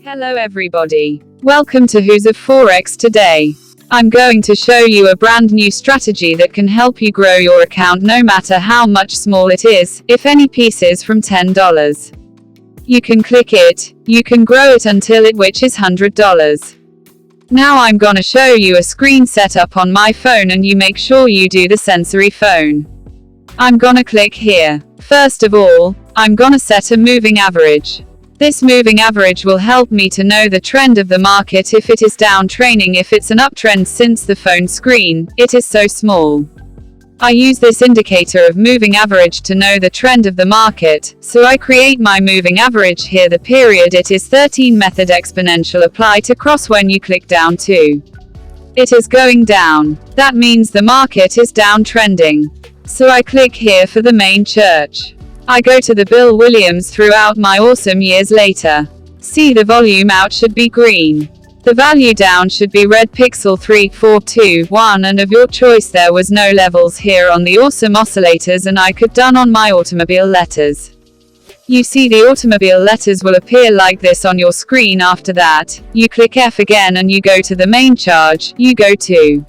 Hello everybody. Welcome to Who's of Forex today. I'm going to show you a brand new strategy that can help you grow your account no matter how much small it is, if any pieces from $10. You can click it, you can grow it until it reaches $100. Now I'm gonna show you a screen setup on my phone and you make sure you do the sensory phone. I'm gonna click here. First of all, I'm gonna set a moving average. This moving average will help me to know the trend of the market if it is downtrending, if it's an uptrend, since the phone screen, it is so small. I use this indicator of moving average to know the trend of the market, so I create my moving average here. The period it is 13 method exponential apply to cross when you click down to. It is going down. That means the market is downtrending. So I click here for the main church. I go to the Bill Williams throughout my awesome years later. See, the volume out should be green. The value down should be red pixel 3, 4, 2, 1 and of your choice. There was no levels here on the awesome oscillators and I could done on my automobile letters. You see, the automobile letters will appear like this on your screen. After that, you click F again and you go to the main charge. You go to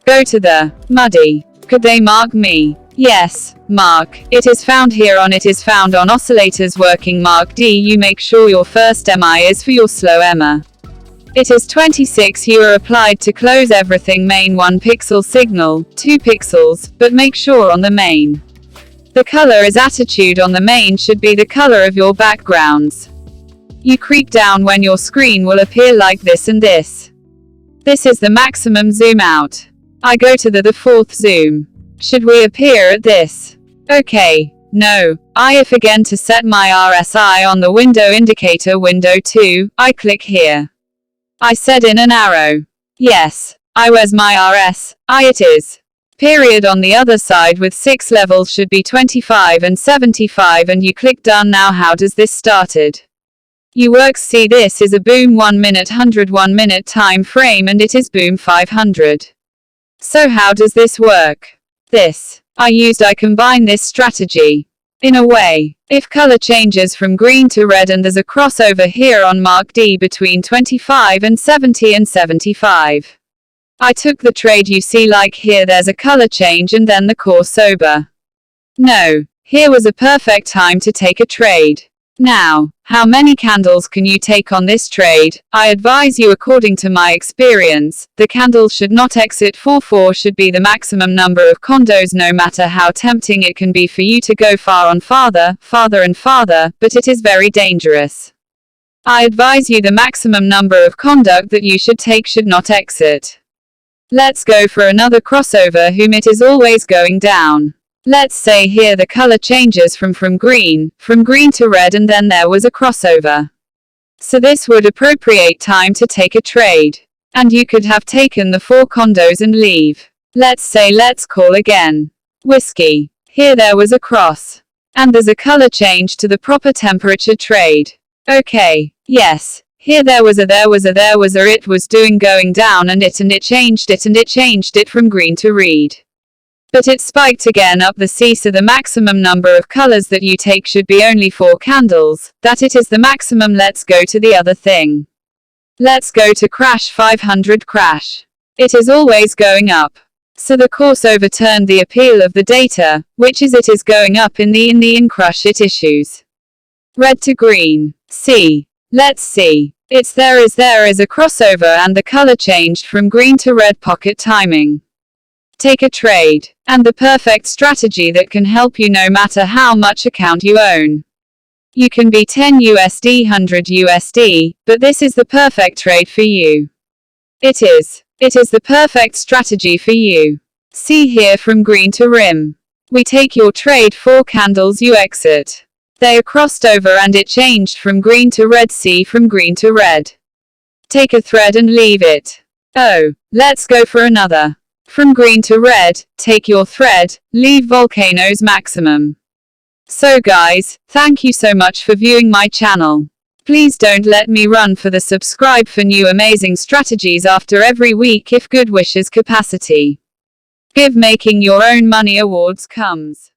the muddy. Could they mark me? Yes, mark. It is found here on oscillators working mark D. You make sure your first MI is for your slow EMA. It is 26. You are applied to close everything. Main 1 pixel signal, 2 pixels, but make sure on the main. The color is attitude on the main should be the color of your backgrounds. You creep down when your screen will appear like this and this. This is the maximum zoom out. I go to the fourth zoom. Should we appear at this? Okay. No. If again to set my RSI on the window indicator window 2, I click here. I set in an arrow. Yes. Where's my RSI? It is. Period on the other side with 6 levels should be 25 and 75 and you click done. Now how does this started? You works, see, this is a boom 1 minute 101 minute time frame and it is boom 500. So how does this work? I combine this strategy. In a way, if color changes from green to red and there's a crossover here on mark D between 25 and 70 and 75. I took the trade. You see, like here there's a color change and then the crossover. No, here was a perfect time to take a trade. Now, how many candles can you take on this trade? I advise you, according to my experience, the candles should not exit 4 should be the maximum number of condos, no matter how tempting it can be for you to go farther and farther, but it is very dangerous. I advise you the maximum number of conduct that you should take should not exit. Let's go for another crossover whom it is always going down. Let's say here the color changes from green to red and then there was a crossover. So this would appropriate time to take a trade. And you could have taken the 4 condos and leave. Let's call again. Whiskey. Here there was a cross. And there's a color change to the proper temperature trade. Okay. Yes. Here there was a it was going down and it changed it from green to red. But it spiked again up the C, so the maximum number of colors that you take should be only 4 candles, that it is the maximum. Let's go to the other thing. Let's go to crash 500 crash. It is always going up. So the course overturned the appeal of the data, which is it is going up in the crush it issues. Red to green. C. Let's see. There is a crossover and the color changed from green to red. Pocket timing. Take a trade, and the perfect strategy that can help you no matter how much account you own. You can be 10 USD, 100 USD, but this is the perfect trade for you. It is the perfect strategy for you. See here, from green to rim. We take your trade, 4 candles, you exit. They are crossed over and it changed from green to red. See, from green to red. Take a thread and leave it. Oh, let's go for another. From green to red, take your thread, leave volcanoes maximum. So guys, thank you so much for viewing my channel. Please don't let me run for the subscribe for new amazing strategies after every week if good wishes capacity. Give making your own money awards comes.